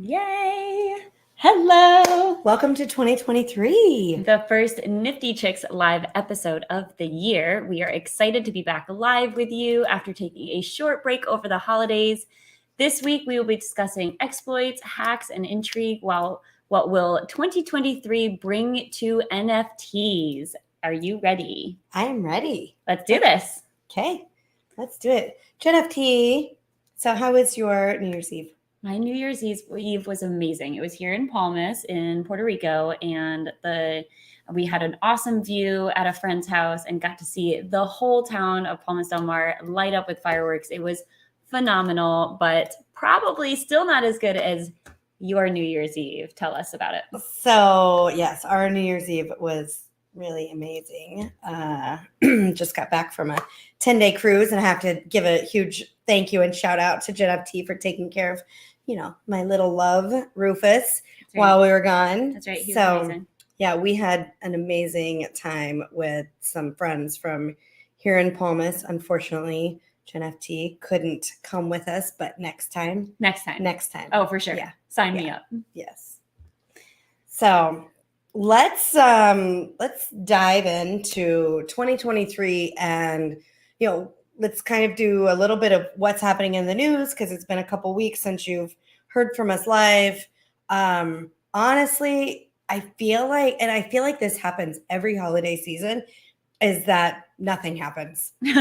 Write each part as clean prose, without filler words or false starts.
Yay! Hello, welcome to 2023. The first NiFTy Chicks live episode of the year. We are excited to be back live with you after taking a short break over the holidays. This week, we will be discussing exploits, hacks, and intrigue. What will 2023 bring to NFTs? Are you ready? I am ready. Let's do this. Okay, let's do it. NFTy, so how was your New Year's Eve? My New Year's Eve was amazing. It was here in Palmas in Puerto Rico, and we had an awesome view at a friend's house and got to see the whole town of Palmas del Mar light up with fireworks. It was phenomenal, but probably still not as good as your New Year's Eve. Tell us about it. So, yes, our New Year's Eve was really amazing. Just got back from a 10-day cruise, and I have to give a huge thank you and shout out to NFTy for taking care of, my little love, Rufus, while we were gone. That's right. He was amazing. Yeah, we had an amazing time with some friends from here in Palmas. Unfortunately, NFTy couldn't come with us, but next time. Next time. Oh, for sure. Yeah. Sign me up. Yes. So let's dive into 2023 and, let's kind of do a little bit of what's happening in the news because it's been a couple weeks since you've heard from us live. Honestly, I feel like this happens every holiday season, is that nothing happens. We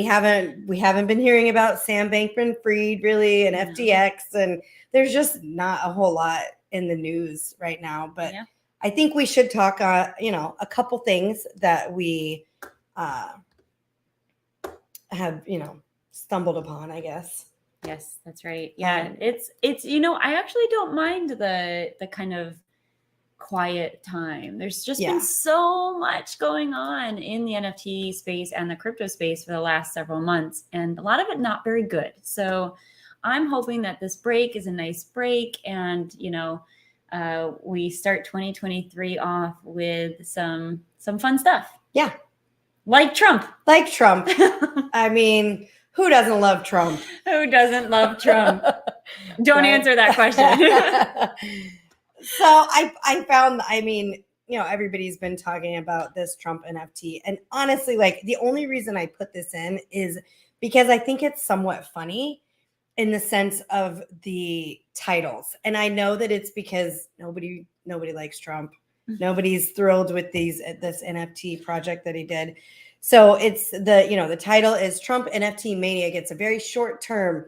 haven't been hearing about Sam Bankman-Fried really and FTX, and there's just not a whole lot in the news right now. But yeah. I think we should talk, a couple things that we have, stumbled upon, I guess. Yes, that's right. Yeah, it's I actually don't mind the kind of quiet time. There's just been so much going on in the NFT space and the crypto space for the last several months, and a lot of it not very good. So I'm hoping that this break is a nice break, and we start 2023 off with some fun stuff. Yeah. Like Trump. I mean, who doesn't love Trump? Who doesn't love Trump? Don't answer that question. So I found, everybody's been talking about this Trump NFT. And honestly, the only reason I put this in is because I think it's somewhat funny in the sense of the titles. And I know that it's because nobody likes Trump. Nobody's thrilled with this NFT project that he did. So it's the title is Trump NFT Mania gets a very short term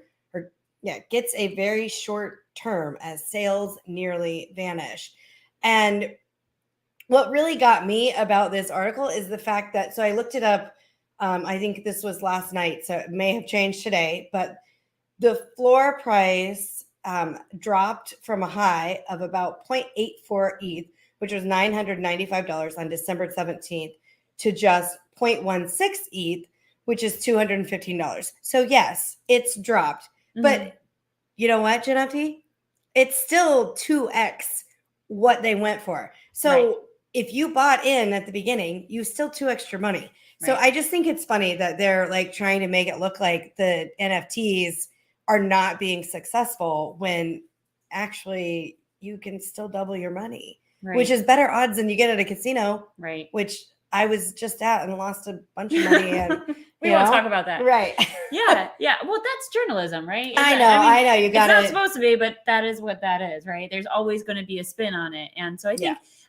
as sales nearly vanish. And what really got me about this article is the fact that, so I looked it up. I think this was last night, so it may have changed today, but the floor price dropped from a high of about 0.84 ETH, which was $995 on December 17th, to just 0.16 ETH, which is $215. So yes, it's dropped. Mm-hmm. But you know what, NFTy? It's still 2x what they went for. So if you bought in at the beginning, you still 2x your money. Right. So I just think it's funny that they're trying to make it look like the NFTs are not being successful when actually you can still double your money, which is better odds than you get at a casino, which I was just at and lost a bunch of money. And we won't talk about that. Right. Yeah. Well, that's journalism, right? I know. You got it. It's not supposed to be, but that is what that is, right? There's always going to be a spin on it. And so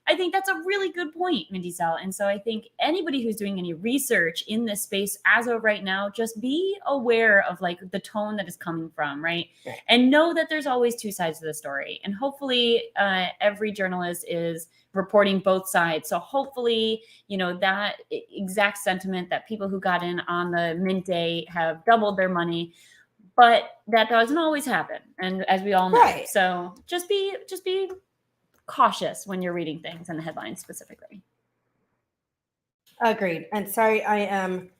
I think that's a really good point, Mindy Sal. And so I think anybody who's doing any research in this space as of right now, just be aware of the tone that is coming from, right? And know that there's always two sides to the story. And hopefully every journalist is reporting both sides. So hopefully, that exact sentiment that people who got in on the mint day have doubled their money, but that doesn't always happen. And as we all know, so just be cautious when you're reading things and the headlines specifically. Agreed. And sorry, I am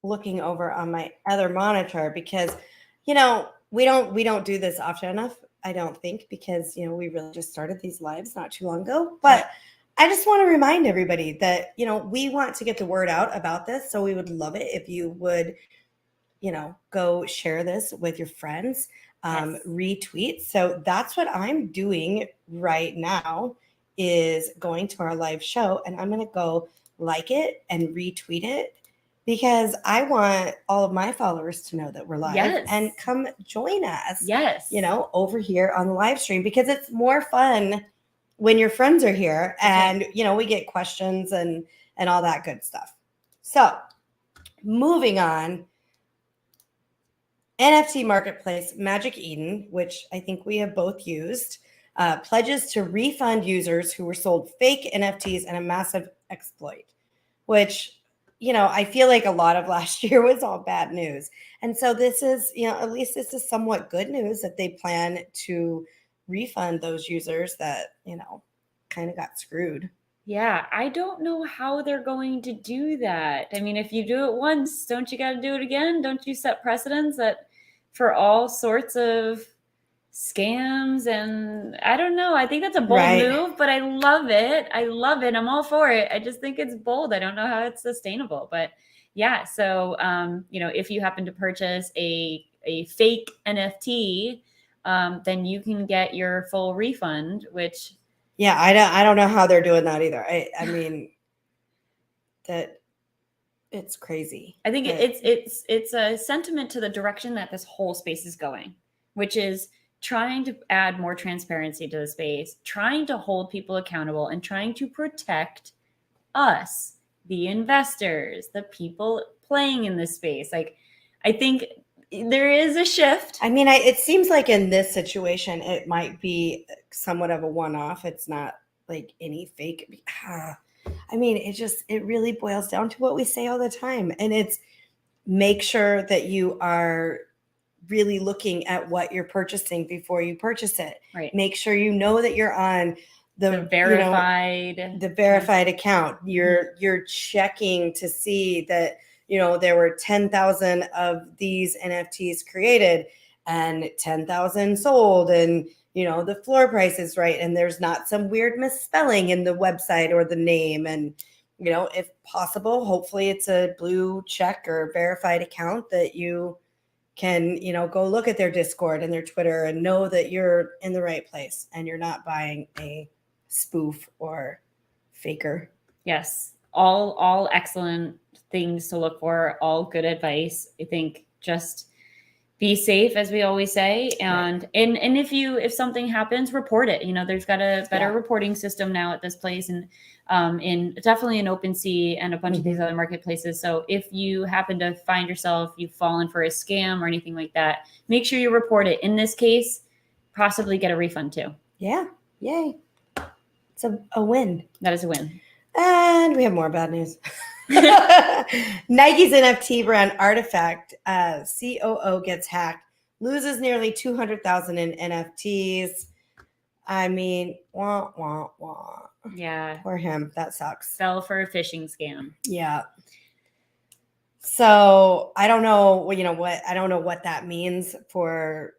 looking over on my other monitor because, we don't do this often enough, I don't think, because, we really just started these lives not too long ago. But I just want to remind everybody that, we want to get the word out about this. So we would love it if you would, go share this with your friends, Yes. retweet. So that's what I'm doing right now, is going to our live show, and I'm going to go like it and retweet it, because I want all of my followers to know that we're live. Yes. And come join us, Yes. over here on the live stream, because it's more fun when your friends are here. That's And, we get questions and all that good stuff. So moving on, NFT marketplace Magic Eden, which I think we have both used, pledges to refund users who were sold fake NFTs in a massive exploit, which, I feel like a lot of last year was all bad news. And so this is, at least this is somewhat good news that they plan to refund those users that, kind of got screwed. Yeah, I don't know how they're going to do that. I mean, if you do it once, don't you got to do it again? Don't you set precedents that for all sorts of scams? And I don't know. I think that's a bold move, but I love it. I love it. I'm all for it. I just think it's bold. I don't know how it's sustainable, but yeah. So, if you happen to purchase a fake NFT, then you can get your full refund, which. Yeah, I don't know how they're doing that either. I mean, that it's crazy. I think it's a sentiment to the direction that this whole space is going, which is trying to add more transparency to the space, trying to hold people accountable, and trying to protect us, the investors, the people playing in this space. Like, I think there is a shift. I mean, it seems like in this situation, it might be somewhat of a one-off. It's not like any fake. I mean, it really boils down to what we say all the time. And it's make sure that you are really looking at what you're purchasing before you purchase it. Right. Make sure you know that you're on the verified account. You're checking to see that there were 10,000 of these NFTs created and 10,000 sold, and the floor price is right, and there's not some weird misspelling in the website or the name. And if possible, hopefully it's a blue check or verified account that you can go look at their Discord and their Twitter and know that you're in the right place and you're not buying a spoof or faker. Yes, all excellent things to look for, all good advice. I think just be safe, as we always say, and if something happens, report it. There's got a better reporting system now at this place, and in definitely in OpenSea and a bunch of these other marketplaces. So if you happen to find yourself, you've fallen for a scam or anything like that, make sure you report it. In this case, possibly get a refund too. Yeah, yay! It's a win. That is a win. And we have more bad news. Nike's NFT brand Artifact COO gets hacked, loses nearly 200,000 in NFTs. I mean, wah, wah, wah. Yeah. Poor him. That sucks. Fell for a phishing scam. Yeah. So I don't know, I don't know what that means for,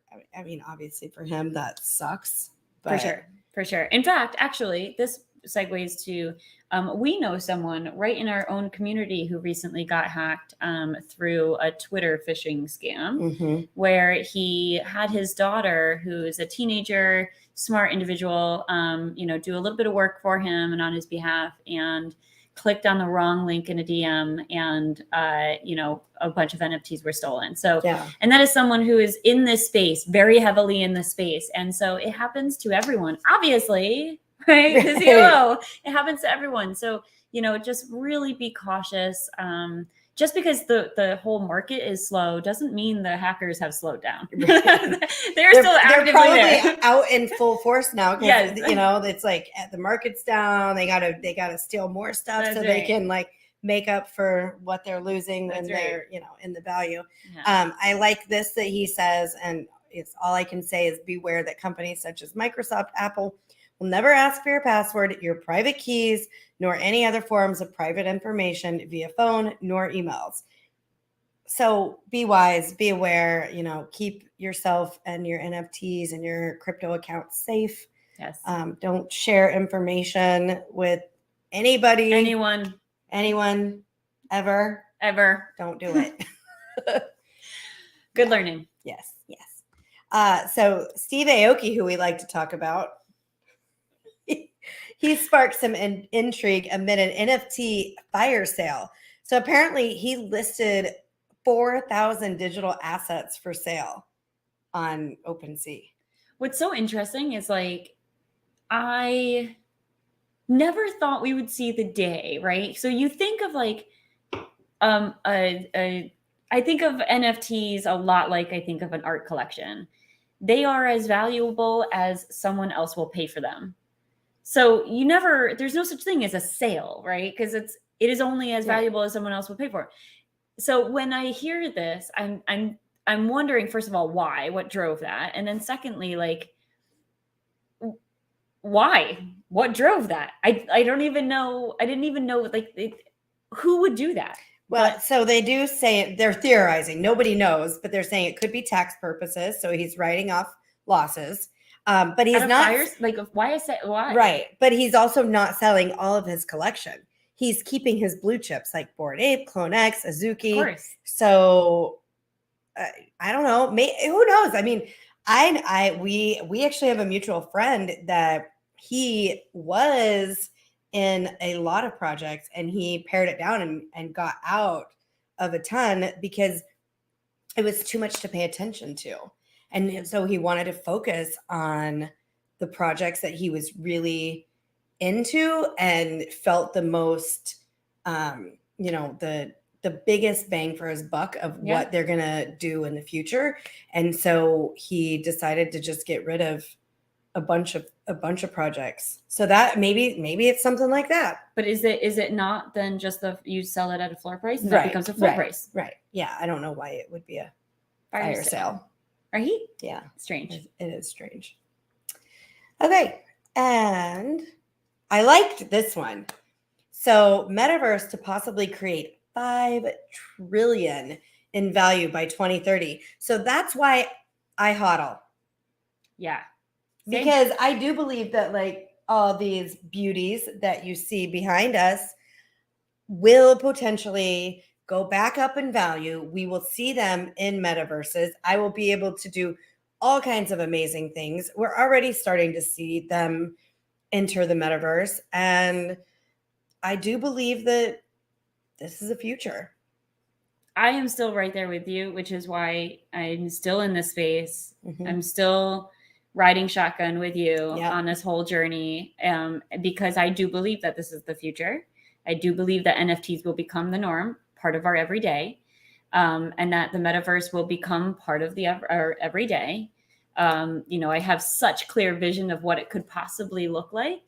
obviously for him, that sucks. But... For sure. In fact, actually, this segues to, we know someone right in our own community who recently got hacked through a Twitter phishing scam, where he had his daughter, who's a teenager, smart individual, do a little bit of work for him and on his behalf, and clicked on the wrong link in a DM, and a bunch of NFTs were stolen. So, and that is someone who is in this space, very heavily in this space, and so it happens to everyone, obviously, right? Because it happens to everyone. So just really be cautious. Just because the whole market is slow doesn't mean the hackers have slowed down. They're still actively probably there. Out in full force now. Yes. It's like the market's down. They gotta steal more stuff. That's so they can make up for what they're losing when they're in the value. Yeah. I like this that he says, and it's all I can say is beware that companies such as Microsoft, Apple will never ask for your password, your private keys, nor any other forms of private information via phone nor emails. So be wise, be aware, keep yourself and your NFTs and your crypto accounts safe. Yes. Don't share information with anybody. Anyone, ever. Ever. Don't do it. Good learning. Yes. So Steve Aoki, who we like to talk about, he sparked some intrigue amid an NFT fire sale. So apparently he listed 4,000 digital assets for sale on OpenSea. What's so interesting is like, I never thought we would see the day, right? So you think of like, I think of NFTs a lot like I think of an art collection. They are as valuable as someone else will pay for them. So there's no such thing as a sale, right? Because it is only as valuable as someone else will pay for. So when I hear this, I'm wondering, first of all, why, what drove that? And then secondly, like, why, what drove that? I don't even know. I didn't even know, like, who would do that? Well, so they do say they're theorizing. Nobody knows, but they're saying it could be tax purposes. So he's writing off losses. But he's not like, why is that? Why? Right. But he's also not selling all of his collection. He's keeping his blue chips like Bored Ape, Clone X, Azuki. Of course. So I don't know. Who knows? I mean, we actually have a mutual friend that he was in a lot of projects and he pared it down and got out of a ton because it was too much to pay attention to. And so he wanted to focus on the projects that he was really into and felt the most, the biggest bang for his buck of what they're going to do in the future. And so he decided to just get rid of a bunch of projects. So that maybe it's something like that. But is it not then just you sell it at a floor price and that becomes a full price? Right. Yeah. I don't know why it would be a fire sale. Right? Yeah. Strange. It is strange. Okay. And I liked this one. So Metaverse to possibly create 5 trillion in value by 2030. So that's why I hodl. Yeah. Same. Because I do believe that like all these beauties that you see behind us will potentially go back up in value. We will see them in metaverses. I will be able to do all kinds of amazing things. We're already starting to see them enter the metaverse. And I do believe that this is the future. I am still right there with you, which is why I'm still in this space. Mm-hmm. I'm still riding shotgun with you on this whole journey, because I do believe that this is the future. I do believe that NFTs will become the norm, part of our everyday, and that the metaverse will become part of our everyday. I have such clear vision of what it could possibly look like.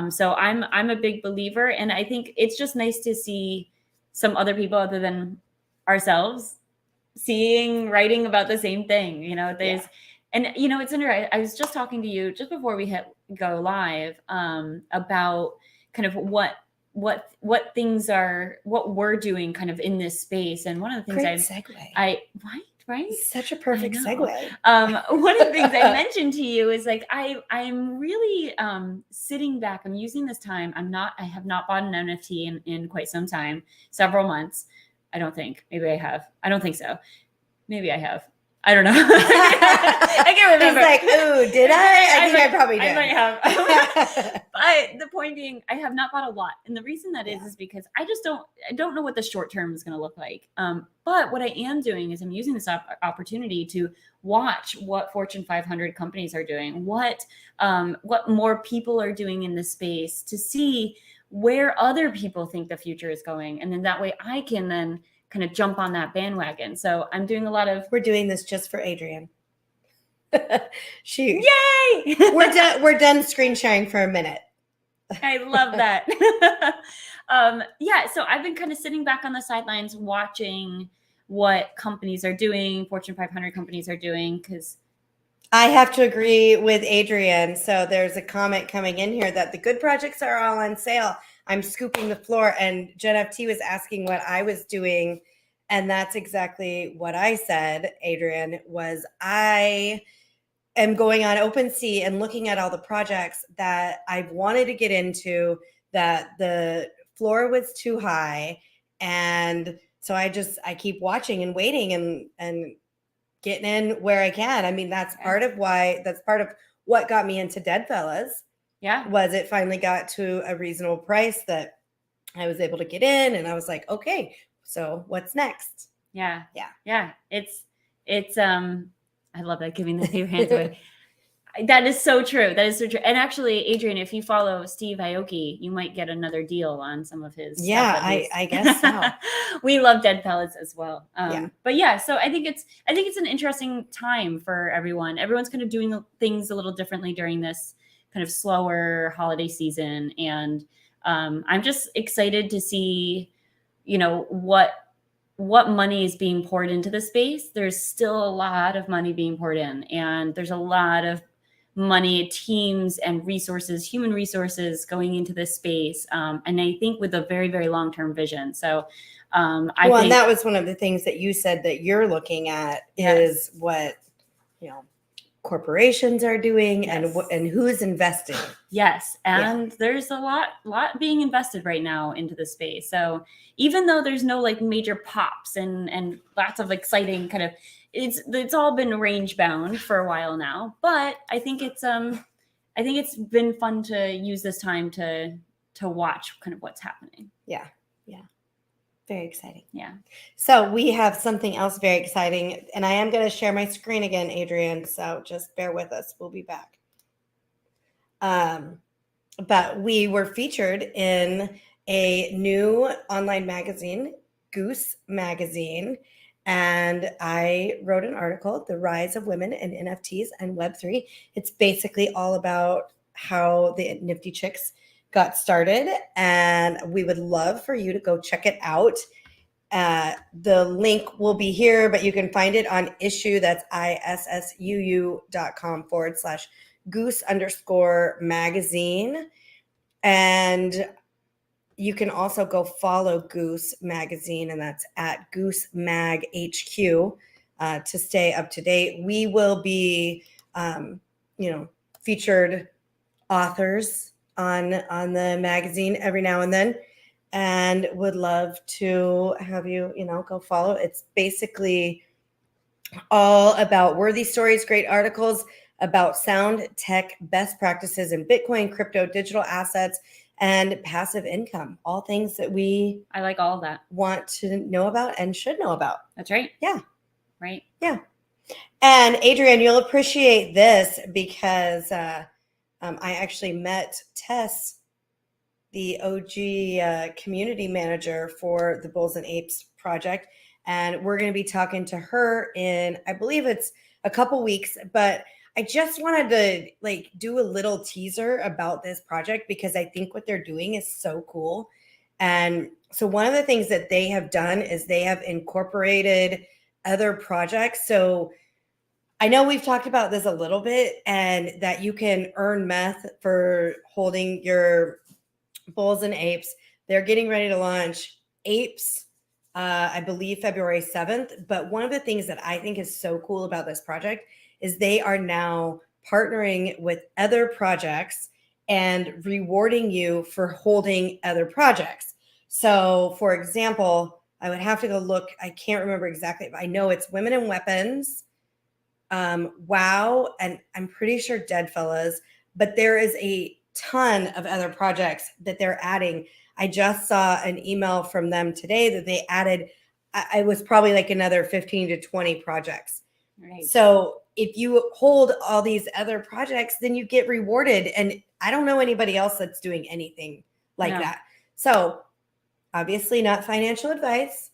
So I'm a big believer, and I think it's just nice to see some other people other than ourselves writing about the same thing. And it's interesting. I was just talking to you just before we go live about kind of what we're doing kind of in this space. And one of the things right? Such a perfect segue. One of the things I mentioned to you is like I'm really sitting back. I'm using this time. I have not bought an NFT in quite some time, several months. I don't think. Maybe I have. I don't think so. Maybe I have. I don't know. I can't remember. It's like, ooh, did I? I think I probably did. I might have. But the point being, I have not bought a lot. And the reason that is because I don't know what the short term is going to look like. But what I am doing is I'm using this opportunity to watch what Fortune 500 companies are doing, what more people are doing in this space, to see where other people think the future is going. And then that way I can then kind of jump on that bandwagon. So I'm doing a lot of... We're doing this just for Adrienne. Yay! We're done screen sharing for a minute. I love that. So I've been kind of sitting back on the sidelines watching what companies are doing, Fortune 500 companies are doing, because... I have to agree with Adrienne. So there's a comment coming in here that the good projects are all on sale. I'm scooping the floor, and NFTy was asking what I was doing. And that's exactly what I said, Adrienne, was I am going on OpenSea and looking at all the projects that I've wanted to get into, that the floor was too high. And so I keep watching and waiting, and getting in where I can. I mean, that's part of what got me into Dead Fellas. Yeah. Was it finally got to a reasonable price that I was able to get in, and I was like, okay, so what's next? Yeah. Yeah. Yeah. It's I love that, giving the your hands away. That is so true. That is so true. And actually, Adrian, if you follow Steve Aoki, you might get another deal on some of his Yeah, stuff. I guess so. We love Dead Pellets as well. Yeah. But yeah, so I think it's an interesting time for everyone. Everyone's kind of doing things a little differently during this kind of slower holiday season. And I'm just excited to see, what money is being poured into the space. There's still a lot of money being poured in, and there's a lot of money, teams, and resources, human resources going into this space. And I think with a very, very long-term vision. So and that was one of the things that you said that you're looking at is what, corporations are doing and who's investing. Yes. And there's a lot being invested right now into the space. So even though there's no like major pops and lots of exciting kind of, it's all been range bound for a while now, but I think it's been fun to use this time to watch kind of what's happening. Yeah. Very exciting. Yeah. So we have something else very exciting, and I am going to share my screen again, Adrian. So just bear with us. We'll be back. But we were featured in a new online magazine, Goose Magazine, and I wrote an article, "The Rise of Women in NFTs and Web3." It's basically all about how the Nifty Chicks got started, and we would love for you to go check it out. The link will be here, but you can find it on issue. That's issuu.com/goose_magazine. And you can also go follow Goose Magazine, and that's at Goose Mag HQ to stay up to date. We will be, featured authors on the magazine every now and then, and would love to have you, go follow. It's basically all about worthy stories, great articles about sound tech best practices in Bitcoin, crypto, digital assets, and passive income. All things that I like all of that. Want to know about and should know about. That's right. Yeah. Right. Yeah. And Adrian, you'll appreciate this because I actually met Tess, the OG community manager for the Bulls and Apes project. And we're going to be talking to her in, I believe it's a couple weeks, but I just wanted to do a little teaser about this project because I think what they're doing is so cool. And so one of the things that they have done is they have incorporated other projects. So I know we've talked about this a little bit, and that you can earn meth for holding your Bulls and Apes. They're getting ready to launch Apes, I believe February 7th. But one of the things that I think is so cool about this project is they are now partnering with other projects and rewarding you for holding other projects. So, for example, I would have to go look. I can't remember exactly, but I know it's Women in Weapons, WoW, and I'm pretty sure Dead Fellas, but there is a ton of other projects that they're adding. I just saw an email from them today that they added, I was probably like another 15 to 20 projects. Right. So if you hold all these other projects, then you get rewarded. And I don't know anybody else that's doing anything like that. So obviously not financial advice,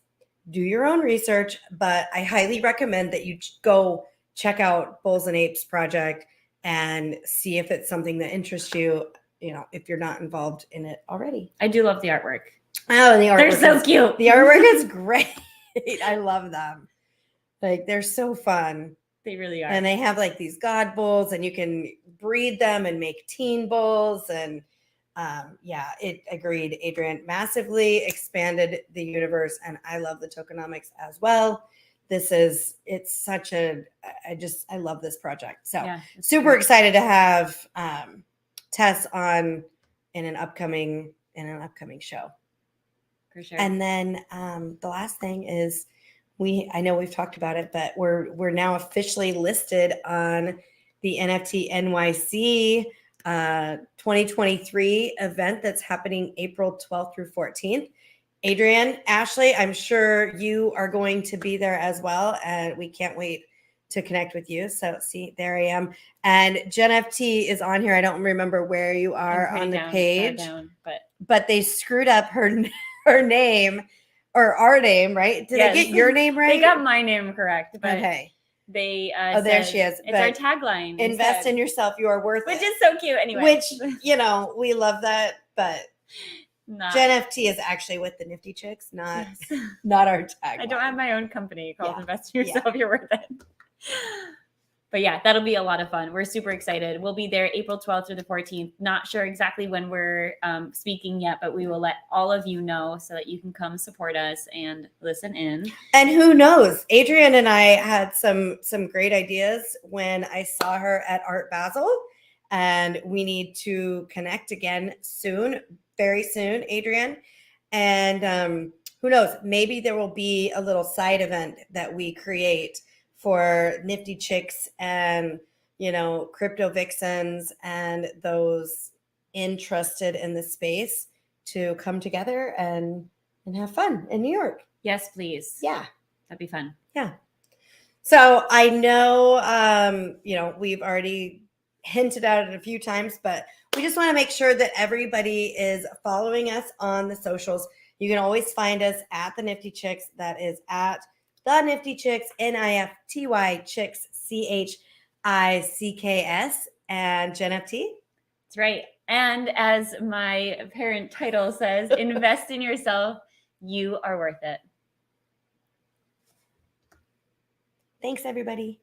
do your own research, but I highly recommend that you go check out Bulls and Apes project and see if it's something that interests you, if you're not involved in it already. I do love the artwork. Oh, the artwork. They're so cute. The artwork is great. I love them. They're so fun. They really are. And they have these god bulls, and you can breed them and make teen bulls. And agreed, Adrian, massively expanded the universe. And I love the tokenomics as well. I love this project. So super excited to have Tess on in an upcoming show. For sure. And then the last thing is I know we've talked about it, but we're now officially listed on the NFT NYC 2023 event that's happening April 12th through 14th. Adrian, Ashley, I'm sure you are going to be there as well, and we can't wait to connect with you. So see, there I am. And NFTy is on here. I don't remember where you are on the page, but they screwed up her name or our name, right? Did they get your name right? They got my name correct, but okay. They there she is. It's our tagline. Invest in yourself. You are worth it. Which is so cute anyway. Which, we love that, but NFTy is actually with the Nifty Chicks, not our tagline. I don't have my own company called Invest in Yourself. You're worth it. But yeah, that'll be a lot of fun. We're super excited. We'll be there April 12th through the 14th. Not sure exactly when we're speaking yet, but we will let all of you know so that you can come support us and listen in. And who knows? Adrian and I had some great ideas when I saw her at Art Basel, and we need to connect again soon, very soon, Adrian. And who knows? Maybe there will be a little side event that we create for Nifty Chicks and, crypto vixens and those interested in the space to come together and have fun in New York. Yes, please. Yeah. That'd be fun. Yeah. So I know, we've already hinted at it a few times, but we just want to make sure that everybody is following us on the socials. You can always find us at the Nifty Chicks. That is at the NiFTy Chicks, NiFTy Chicks, CHICKS, and NFTy. That's right. And as my parent title says, invest in yourself. You are worth it. Thanks, everybody.